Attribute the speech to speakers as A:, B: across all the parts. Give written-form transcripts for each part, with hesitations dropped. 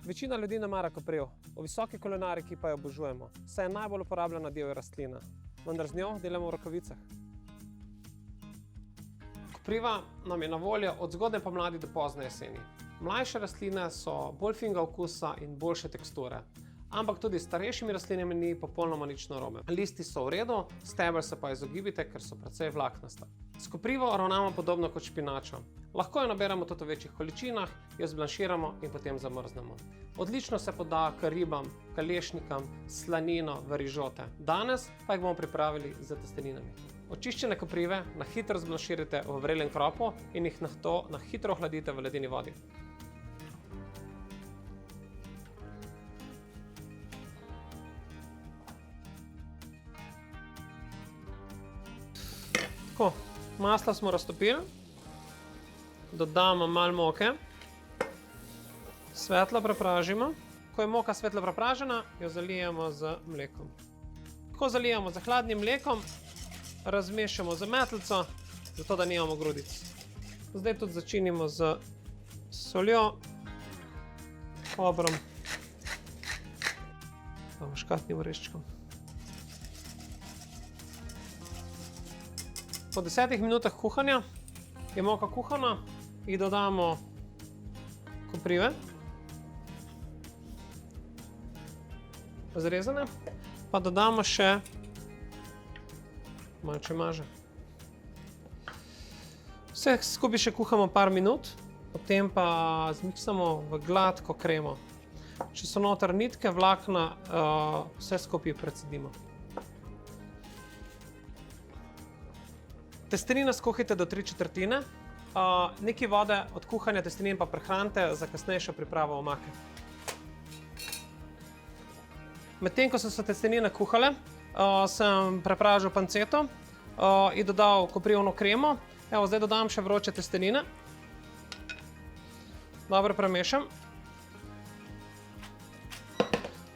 A: Večina ljudi ne mara kopriv, v visoki kulinariki pa jo obožujemo, saj je najbolj uporabljena divja rastlina, vendar z njo delamo v rokavicah. Kopriva nam je na voljo od zgodnje pomladi do pozne jeseni. Mlajše rastline so bolj finega okusa in boljše teksture, ampak tudi s starejšimi rastlinami ni popolnoma nič narobe. Listi so v redu, stebelj se pa izogibite, ker so precej vlaknasta. S koprivo ravnamo podobno kot špinačo. Lahko jo naberemo tudi v večjih količinah, jo zblanširamo in potem zamrznemo. Odlično se poda k ribam, k lešnikam, slanino, v rižote. Danes pa jih bomo pripravili z testeninami. Očiščene koprive na hitro zblanširite v vrelem kropu in jih nato na hitro ohladite v ledeni vodi. Tako, maslo smo raztopili, dodamo malo moke, svetlo prepražimo. Ko je moka svetlo prepražena, jo zalijemo z mlekom. Ko zalijemo z hladnim mlekom, razmešamo z metlico, zato da nimamo grudic. Zdaj tudi začinimo z soljo, poprom, pa muškatnim oreščkom. Po 10 minutah kuhanja je moka kuhana, jih dodamo koprive, zrezane, pa dodamo še malo čemaže. Vse skupaj še kuhamo par minut, potem pa zmiksamo v gladko kremo. Če so noter nitke, vlakna, vse skupaj precedimo. Testenine skuhajte do 3/4, nekaj vode od kuhanja testenin pa prehranite za kasnejšo pripravo omake. Medtem ko so se testenine kuhale, sem prepražil panceto in dodal koprivno kremo. Evo, zdaj dodam še vroče testenine. Dobro premešam.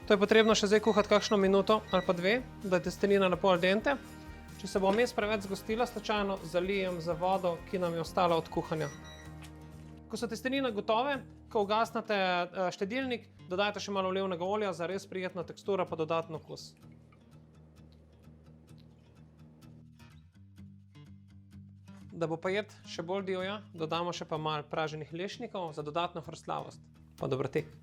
A: To je potrebno še zdaj kuhati kakšno minuto ali pa dve, da je testenina na pol dente. Če se bo vmes preveč zgostila, slučajno zalijem z vodo, ki nam je ostala od kuhanja. Ko so testenine gotove, ko ugasnete štedilnik, dodajte še malo olivnega olja za res prijetno teksturo pa dodaten okus. Da bo pa jed še bolj divja, dodamo še pa malo praženih lešnikov za dodatno hrustlavost. Pa dober tek!